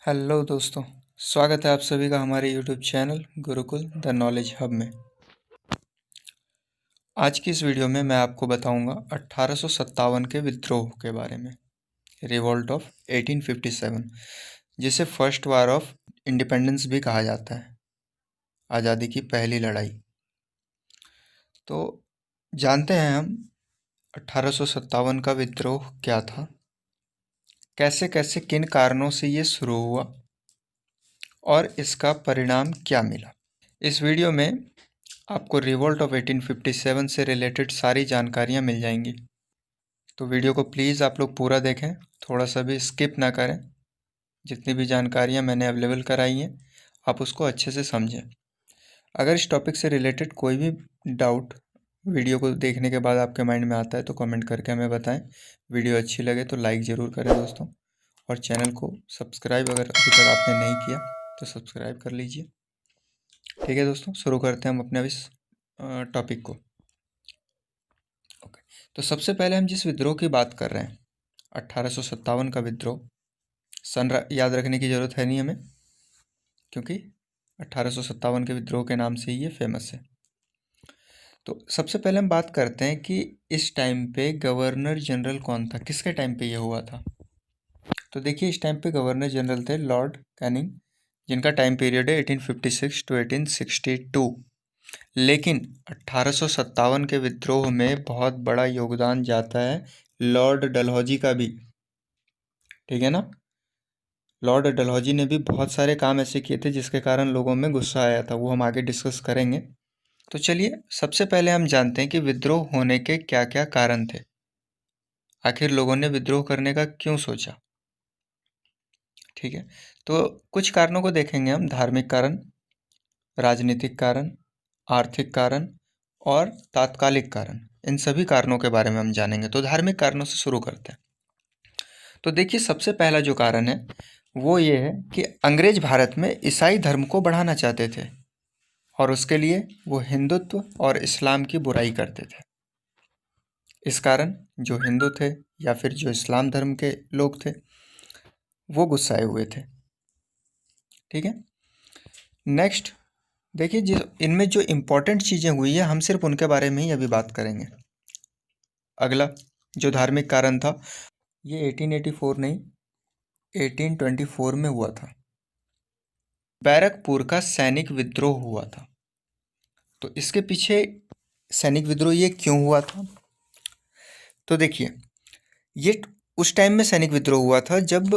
Hello दोस्तों। स्वागत है आप सभी का हमारे YouTube channel Gurukul the knowledge hub में। आज की इस वीडियो में मैं आपको बताऊंगा 1857 के विद्रोह के बारे में, रिवॉल्ट ऑफ 1857, जिसे फर्स्ट वार ऑफ इंडिपेंडेंस भी कहा जाता है, आज़ादी की पहली लड़ाई। तो जानते हैं हम 1857 का विद्रोह क्या था, कैसे कैसे किन कारणों से ये शुरू हुआ और इसका परिणाम क्या मिला। इस वीडियो में आपको रिवॉल्ट ऑफ 1857 से रिलेटेड सारी जानकारियाँ मिल जाएंगी, तो वीडियो को प्लीज़ आप लोग पूरा देखें, थोड़ा सा भी स्किप ना करें। जितनी भी जानकारियाँ मैंने अवेलेबल कराई हैं आप उसको अच्छे से समझें। अगर इस टॉपिक से रिलेटेड कोई भी डाउट वीडियो को देखने के बाद आपके माइंड में आता है तो कमेंट करके हमें बताएं। वीडियो अच्छी लगे तो लाइक ज़रूर करें दोस्तों, और चैनल को सब्सक्राइब अगर अभी तक आपने नहीं किया तो सब्सक्राइब कर लीजिए। ठीक है दोस्तों, शुरू करते हैं हम अपने इस टॉपिक को। ओके, तो सबसे पहले हम जिस विद्रोह की बात कर रहे हैं 1857 का विद्रोह, सन याद रखने की ज़रूरत है नहीं हमें, क्योंकि 1857 के विद्रोह के नाम से ही ये फेमस है। तो सबसे पहले हम बात करते हैं कि इस टाइम पे गवर्नर जनरल कौन था, किसके टाइम पे ये हुआ था। तो देखिए, इस टाइम पे गवर्नर जनरल थे लॉर्ड कैनिंग, जिनका टाइम पीरियड है 1856 टू 1862। लेकिन 1857 के विद्रोह में बहुत बड़ा योगदान जाता है लॉर्ड डलहौजी का भी। ठीक है ना, लॉर्ड डलहौजी ने भी बहुत सारे काम ऐसे किए थे जिसके कारण लोगों में गुस्सा आया था, वो हम आगे डिस्कस करेंगे। तो चलिए सबसे पहले हम जानते हैं कि विद्रोह होने के क्या क्या कारण थे, आखिर लोगों ने विद्रोह करने का क्यों सोचा। ठीक है, तो कुछ कारणों को देखेंगे हम, धार्मिक कारण, राजनीतिक कारण, आर्थिक कारण और तात्कालिक कारण। इन सभी कारणों के बारे में हम जानेंगे। तो धार्मिक कारणों से शुरू करते हैं। तो देखिए, सबसे पहला जो कारण है वो ये है कि अंग्रेज भारत में ईसाई धर्म को बढ़ाना चाहते थे, और उसके लिए वो हिंदुत्व और इस्लाम की बुराई करते थे। इस कारण जो हिंदू थे या फिर जो इस्लाम धर्म के लोग थे वो गुस्साए हुए थे। ठीक है, नेक्स्ट देखिए, जिस इनमें जो इम्पोर्टेंट चीज़ें हुई है हम सिर्फ उनके बारे में ही अभी बात करेंगे। अगला जो धार्मिक कारण था, ये 1884 नहीं 1824 में हुआ था। बैरकपुर का सैनिक विद्रोह हुआ था। तो इसके पीछे सैनिक विद्रोह ये क्यों हुआ था, तो देखिए, ये उस टाइम में सैनिक विद्रोह हुआ था जब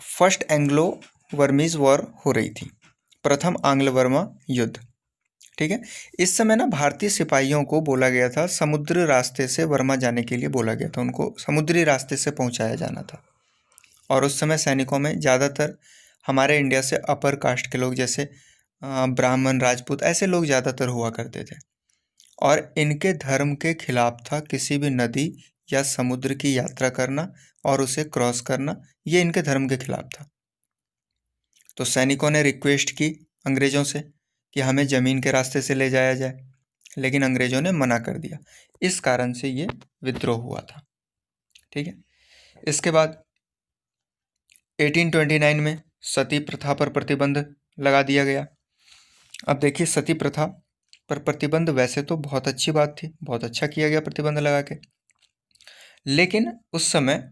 फर्स्ट एंग्लो वर्मीज वॉर हो रही थी, प्रथम आंग्ल वर्मा युद्ध। ठीक है, इस समय ना भारतीय सिपाहियों को बोला गया था समुद्र रास्ते से वर्मा जाने के लिए बोला गया था, उनको समुद्री रास्ते से पहुंचाया जाना था। और उस समय सैनिकों में ज़्यादातर हमारे इंडिया से अपर कास्ट के लोग, जैसे ब्राह्मण, राजपूत, ऐसे लोग ज़्यादातर हुआ करते थे, और इनके धर्म के खिलाफ था किसी भी नदी या समुद्र की यात्रा करना और उसे क्रॉस करना, ये इनके धर्म के खिलाफ था। तो सैनिकों ने रिक्वेस्ट की अंग्रेज़ों से कि हमें ज़मीन के रास्ते से ले जाया जाए, लेकिन अंग्रेज़ों ने मना कर दिया। इस कारण से ये विद्रोह हुआ था। ठीक है, इसके बाद 1829 में सती प्रथा पर प्रतिबंध लगा दिया गया। अब देखिए, सती प्रथा पर प्रतिबंध वैसे तो बहुत अच्छी बात थी, बहुत अच्छा किया गया प्रतिबंध लगा के, लेकिन उस समय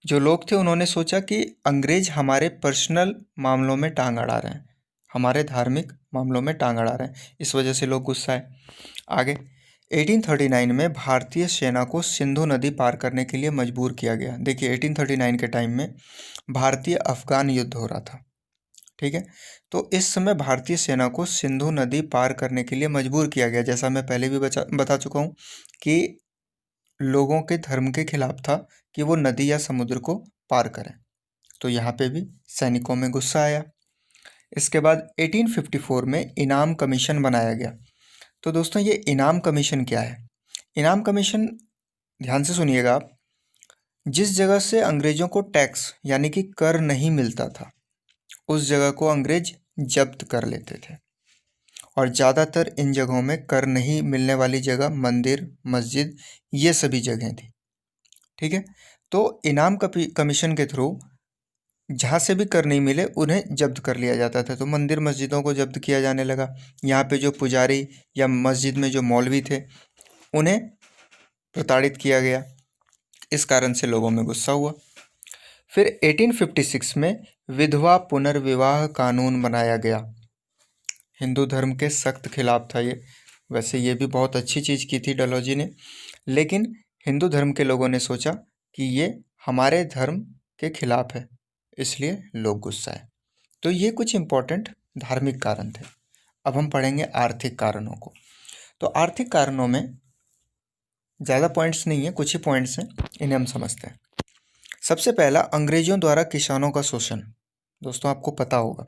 जो लोग थे उन्होंने सोचा कि अंग्रेज हमारे पर्सनल मामलों में टांग अड़ा रहे हैं, हमारे धार्मिक मामलों में टांग अड़ा रहे हैं, इस वजह से लोग गुस्साए। आगे 1839 में भारतीय सेना को सिंधु नदी पार करने के लिए मजबूर किया गया। देखिए, 1839 के टाइम में भारतीय अफगान युद्ध हो रहा था। ठीक है, तो इस समय भारतीय सेना को सिंधु नदी पार करने के लिए मजबूर किया गया, जैसा मैं पहले भी बता चुका हूँ कि लोगों के धर्म के खिलाफ था कि वो नदी या समुद्र को पार करें। तो यहाँ पे भी सैनिकों में गुस्सा आया। इसके बाद 1854 में इनाम कमीशन बनाया गया। तो दोस्तों, ये इनाम कमीशन क्या है? इनाम कमीशन, ध्यान से सुनिएगा आप, जिस जगह से अंग्रेजों को टैक्स यानी कि कर नहीं मिलता था उस जगह को अंग्रेज जब्त कर लेते थे, और ज़्यादातर इन जगहों में कर नहीं मिलने वाली जगह मंदिर, मस्जिद, ये सभी जगहें थी। ठीक है, तो इनाम कमीशन के थ्रू जहाँ से भी कर नहीं मिले उन्हें जब्त कर लिया जाता था। तो मंदिर मस्जिदों को जब्त किया जाने लगा। यहाँ पे जो पुजारी या मस्जिद में जो मौलवी थे उन्हें प्रताड़ित किया गया। इस कारण से लोगों में गुस्सा हुआ। फिर 1856 में विधवा पुनर्विवाह कानून बनाया गया। हिंदू धर्म के सख्त खिलाफ था ये। वैसे ये भी बहुत अच्छी चीज़ की थी डलहौजी ने, लेकिन हिंदू धर्म के लोगों ने सोचा कि ये हमारे धर्म के खिलाफ है, इसलिए लोग गुस्साए। तो ये कुछ इम्पोर्टेंट धार्मिक कारण थे। अब हम पढ़ेंगे आर्थिक कारणों को। तो आर्थिक कारणों में ज़्यादा पॉइंट्स नहीं है, कुछ ही पॉइंट्स हैं, इन्हें हम समझते हैं। सबसे पहला, अंग्रेजों द्वारा किसानों का शोषण। दोस्तों आपको पता होगा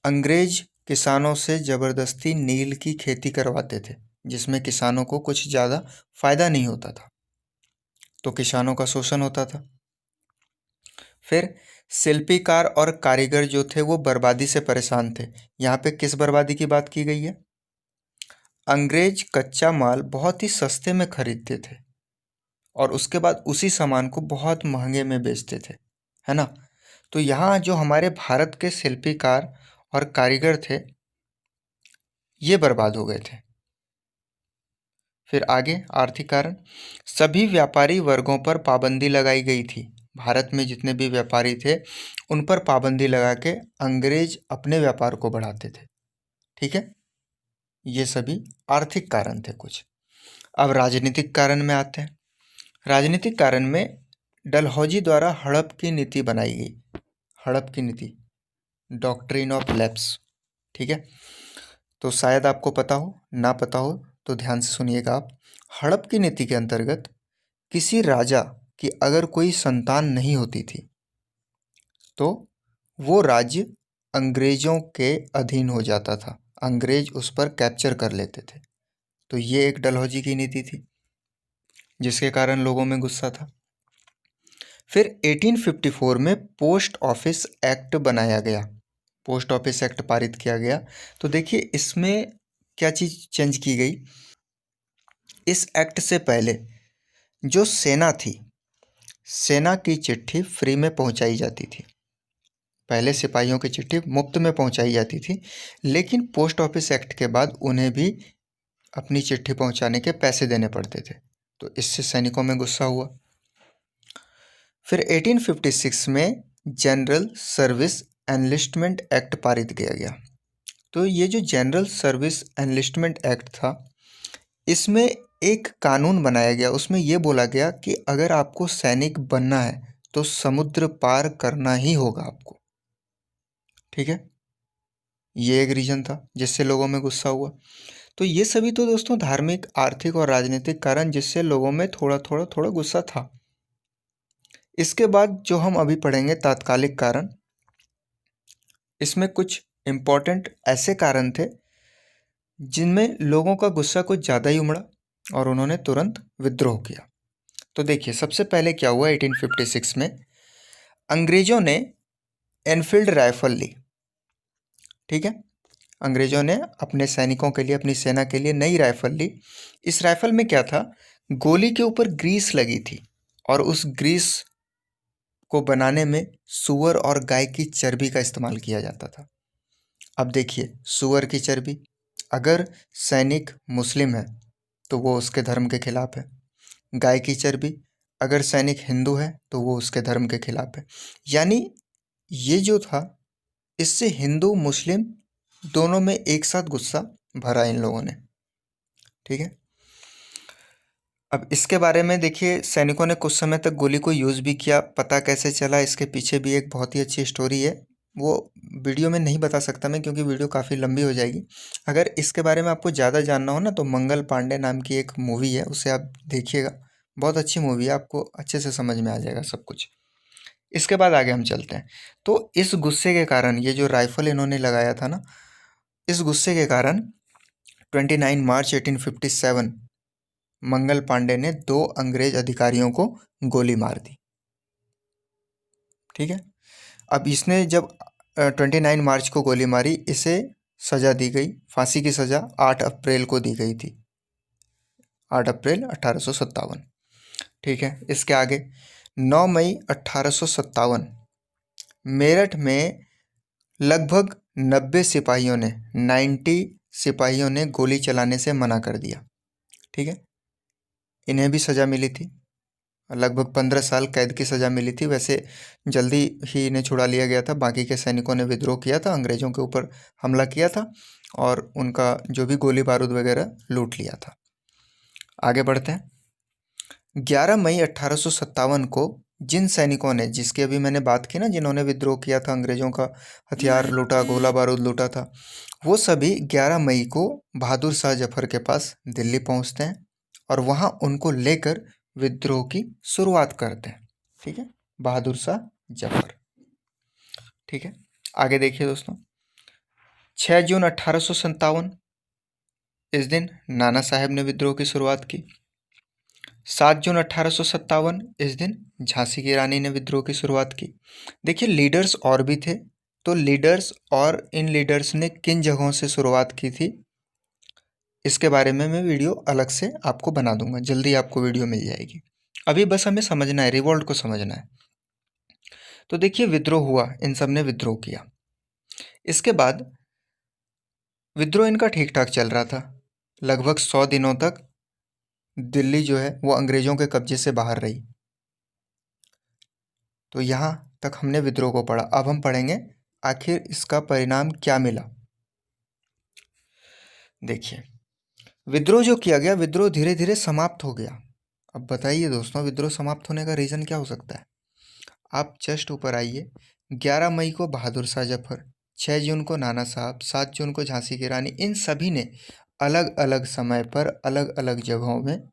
अंग्रेज किसानों से ज़बरदस्ती नील की खेती करवाते थे, जिसमें किसानों को कुछ ज़्यादा फायदा नहीं होता था, तो किसानों का शोषण होता था। फिर शिल्पीकार और कारीगर जो थे वो बर्बादी से परेशान थे। यहाँ पे किस बर्बादी की बात की गई है? अंग्रेज कच्चा माल बहुत ही सस्ते में खरीदते थे और उसके बाद उसी सामान को बहुत महंगे में बेचते थे, है ना। तो यहाँ जो हमारे भारत के शिल्पीकार और कारीगर थे ये बर्बाद हो गए थे। फिर आगे आर्थिक कारण, सभी व्यापारी वर्गों पर पाबंदी लगाई गई थी। भारत में जितने भी व्यापारी थे उन पर पाबंदी लगा के अंग्रेज अपने व्यापार को बढ़ाते थे। ठीक है, ये सभी आर्थिक कारण थे कुछ। अब राजनीतिक कारण में आते हैं। राजनीतिक कारण में डलहौजी द्वारा हड़प की नीति बनाई गई। हड़प की नीति, डॉक्ट्रिन ऑफ लैप्स। ठीक है, तो शायद आपको पता हो, ना पता हो तो ध्यान से सुनिएगा आप। हड़प की नीति के अंतर्गत किसी राजा की अगर कोई संतान नहीं होती थी तो वो राज्य अंग्रेजों के अधीन हो जाता था, अंग्रेज उस पर कैप्चर कर लेते थे। तो ये एक डलहौजी की नीति थी जिसके कारण लोगों में गुस्सा था। फिर 1854 में पोस्ट ऑफिस एक्ट बनाया गया। पोस्ट ऑफिस एक्ट पारित किया गया। तो देखिए इसमें क्या चीज़ चेंज की गई। इस एक्ट से पहले जो सेना थी, सेना की चिट्ठी फ्री में पहुंचाई जाती थी। पहले सिपाहियों की चिट्ठी मुफ्त में पहुंचाई जाती थी, लेकिन पोस्ट ऑफिस एक्ट के बाद उन्हें भी अपनी चिट्ठी पहुंचाने के पैसे देने पड़ते थे। तो इससे सैनिकों में गुस्सा हुआ। फिर 1856 में जनरल सर्विस एनलिस्टमेंट एक्ट पारित किया गया। तो ये जो जनरल सर्विस एनलिस्टमेंट एक्ट था, इसमें एक कानून बनाया गया। उसमें ये बोला गया कि अगर आपको सैनिक बनना है तो समुद्र पार करना ही होगा आपको। ठीक है, ये एक रीजन था जिससे लोगों में गुस्सा हुआ। तो ये सभी तो दोस्तों धार्मिक, आर्थिक और राजनीतिक कारण जिससे लोगों में थोड़ा थोड़ा थोड़ा गुस्सा था। इसके बाद जो हम अभी पढ़ेंगे तात्कालिक कारण, इसमें कुछ इम्पोर्टेंट ऐसे कारण थे जिनमें लोगों का गुस्सा कुछ ज़्यादा ही उमड़ा और उन्होंने तुरंत विद्रोह किया। तो देखिए सबसे पहले क्या हुआ, 1856 में अंग्रेजों ने एनफील्ड राइफल ली। ठीक है, अंग्रेजों ने अपने सैनिकों के लिए, अपनी सेना के लिए नई राइफल ली। इस राइफल में क्या था, गोली के ऊपर ग्रीस लगी थी और उस ग्रीस को बनाने में सूअर और गाय की चर्बी का इस्तेमाल किया जाता था। अब देखिए, सूअर की चर्बी, अगर सैनिक मुस्लिम है तो वो उसके धर्म के खिलाफ है। गाय की चर्बी, अगर सैनिक हिंदू है तो वो उसके धर्म के खिलाफ है। यानी ये जो था, इससे हिंदू मुस्लिम दोनों में एक साथ गुस्सा भरा इन लोगों ने। ठीक है, अब इसके बारे में देखिए, सैनिकों ने कुछ समय तक गोली को यूज़ भी किया। पता कैसे चला, इसके पीछे भी एक बहुत ही अच्छी स्टोरी है। वो वीडियो में नहीं बता सकता मैं, क्योंकि वीडियो काफ़ी लंबी हो जाएगी। अगर इसके बारे में आपको ज़्यादा जानना हो ना, तो मंगल पांडे नाम की एक मूवी है, उसे आप देखिएगा। बहुत अच्छी मूवी है, आपको अच्छे से समझ में आ जाएगा सब कुछ। इसके बाद आगे हम चलते हैं। तो इस गुस्से के कारण, ये जो राइफल इन्होंने लगाया था ना, इस गुस्से के कारण 29 मार्च 1857 मंगल पांडे ने 2 अंग्रेज अधिकारियों को गोली मार दी। ठीक है, अब इसने जब 29 मार्च को गोली मारी, इसे सज़ा दी गई, फांसी की सज़ा 8 अप्रैल को दी गई थी, 8 अप्रैल 1857। ठीक है, इसके आगे 9 मई 1857 मेरठ में लगभग 90 सिपाहियों ने गोली चलाने से मना कर दिया। ठीक है, इन्हें भी सज़ा मिली थी, लगभग 15 साल कैद की सज़ा मिली थी। वैसे जल्दी ही इन्हें छुड़ा लिया गया था। बाकी के सैनिकों ने विद्रोह किया था, अंग्रेज़ों के ऊपर हमला किया था और उनका जो भी गोली बारूद वगैरह लूट लिया था। आगे बढ़ते हैं। 11 मई 1857 को जिन सैनिकों ने, जिसकी अभी मैंने बात की ना, जिन्होंने विद्रोह किया था, अंग्रेज़ों का हथियार लूटा, गोला बारूद लूटा था, वो सभी 11 मई को बहादुर शाह जफर के पास दिल्ली पहुंचते हैं और वहां उनको लेकर विद्रोह की शुरुआत करते हैं। ठीक है, बहादुर शाह जफर। ठीक है, आगे देखिए दोस्तों। 6 जून 1857, इस दिन नाना साहेब ने विद्रोह की शुरुआत की। 7 जून 1857, इस दिन झांसी की रानी ने विद्रोह की शुरुआत की। देखिए, लीडर्स और भी थे, तो लीडर्स और इन लीडर्स ने किन जगहों से शुरुआत की थी, इसके बारे में मैं वीडियो अलग से आपको बना दूंगा, जल्दी आपको वीडियो मिल जाएगी। अभी बस हमें समझना है, रिवोल्ट को समझना है। तो देखिए, विद्रोह हुआ, इन सब ने विद्रोह किया। इसके बाद विद्रोह इनका ठीक ठाक चल रहा था। लगभग 100 दिनों तक दिल्ली जो है वो अंग्रेजों के कब्जे से बाहर रही। तो यहाँ तक हमने विद्रोह को पढ़ा। अब हम पढ़ेंगे आखिर इसका परिणाम क्या मिला। देखिए, विद्रोह जो किया गया, विद्रोह धीरे धीरे समाप्त हो गया। अब बताइए दोस्तों, विद्रोह समाप्त होने का रीज़न क्या हो सकता है। आप जस्ट ऊपर आइए। 11 मई को बहादुर शाह जफर, 6 जून को नाना साहब, 7 जून को झांसी की रानी, इन सभी ने अलग अलग समय पर अलग अलग जगहों में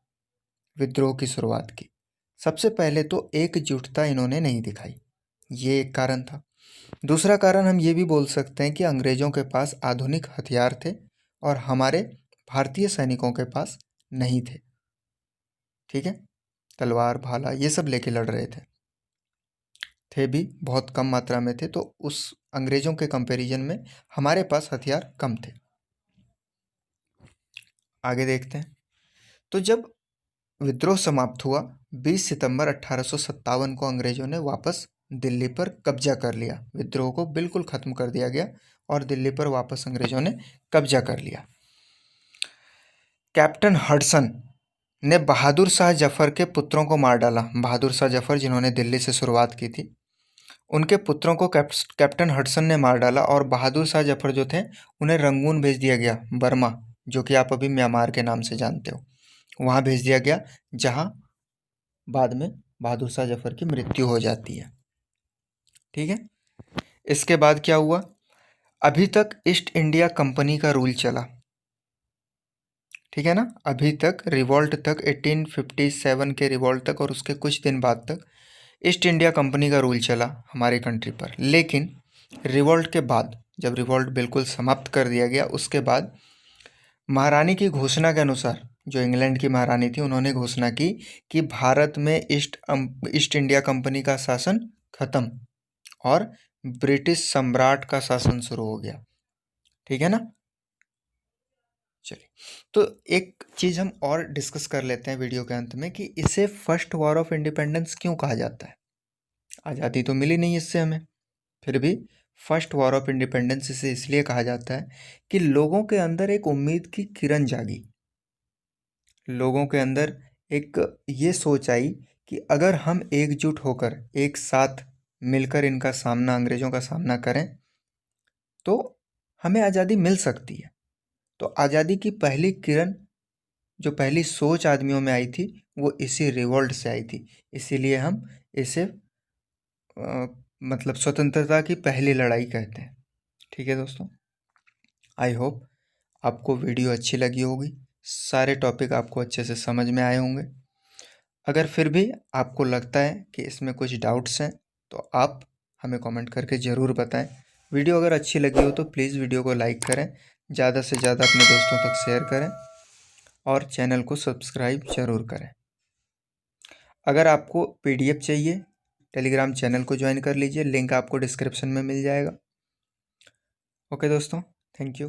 विद्रोह की शुरुआत की। सबसे पहले तो एकजुटता इन्होंने नहीं दिखाई, ये एक कारण था। दूसरा कारण हम ये भी बोल सकते हैं कि अंग्रेज़ों के पास आधुनिक हथियार थे और हमारे भारतीय सैनिकों के पास नहीं थे। ठीक है, तलवार भाला ये सब लेके लड़ रहे थे भी बहुत कम मात्रा में थे, तो उस अंग्रेज़ों के कंपैरिजन में हमारे पास हथियार कम थे। आगे देखते हैं। तो जब विद्रोह समाप्त हुआ, 20 सितंबर 1857 को अंग्रेज़ों ने वापस दिल्ली पर कब्जा कर लिया। विद्रोह को बिल्कुल ख़त्म कर दिया गया और दिल्ली पर वापस अंग्रेज़ों ने कब्जा कर लिया। कैप्टन हडसन ने बहादुर शाह जफर के पुत्रों को मार डाला। बहादुर शाह जफर जिन्होंने दिल्ली से शुरुआत की थी, उनके पुत्रों को कैप्टन हडसन ने मार डाला और बहादुर शाह जफर जो थे उन्हें रंगून भेज दिया गया, बर्मा, जो कि आप अभी म्यांमार के नाम से जानते हो, वहाँ भेज दिया गया, जहाँ बाद में बहादुर शाह जफर की मृत्यु हो जाती है। ठीक है, इसके बाद क्या हुआ, अभी तक ईस्ट इंडिया कंपनी का रूल चला। ठीक है ना, अभी तक रिवॉल्ट तक, 1857 के रिवॉल्ट तक और उसके कुछ दिन बाद तक ईस्ट इंडिया कंपनी का रूल चला हमारे कंट्री पर। लेकिन रिवॉल्ट के बाद, जब रिवॉल्ट बिल्कुल समाप्त कर दिया गया, उसके बाद महारानी की घोषणा के अनुसार, जो इंग्लैंड की महारानी थी, उन्होंने घोषणा की कि भारत में ईस्ट इंडिया कंपनी का शासन खत्म और ब्रिटिश सम्राट का शासन शुरू हो गया। ठीक है ना। चलिए, तो एक चीज़ हम और डिस्कस कर लेते हैं वीडियो के अंत में कि इसे फर्स्ट वॉर ऑफ इंडिपेंडेंस क्यों कहा जाता है। आज़ादी तो मिली नहीं इससे हमें, फिर भी फर्स्ट वॉर ऑफ इंडिपेंडेंस इसे इसलिए कहा जाता है कि लोगों के अंदर एक उम्मीद की किरण जागी। लोगों के अंदर एक ये सोच आई कि अगर हम एकजुट होकर एक साथ मिलकर इनका सामना, अंग्रेज़ों का सामना करें, तो हमें आज़ादी मिल सकती है। तो आज़ादी की पहली किरण, जो पहली सोच आदमियों में आई थी, वो इसी रिवॉल्ट से आई थी। इसीलिए हम इसे मतलब स्वतंत्रता की पहली लड़ाई कहते हैं। ठीक है दोस्तों, आई होप आपको वीडियो अच्छी लगी होगी, सारे टॉपिक आपको अच्छे से समझ में आए होंगे। अगर फिर भी आपको लगता है कि इसमें कुछ डाउट्स हैं, तो आप हमें कमेंट करके ज़रूर बताएं। वीडियो अगर अच्छी लगी हो तो प्लीज़ वीडियो को लाइक करें, ज़्यादा से ज़्यादा अपने दोस्तों तक शेयर करें और चैनल को सब्सक्राइब ज़रूर करें। अगर आपको PDF चाहिए, टेलीग्राम चैनल को ज्वाइन कर लीजिए, लिंक आपको डिस्क्रिप्शन में मिल जाएगा। ओके दोस्तों, थैंक यू।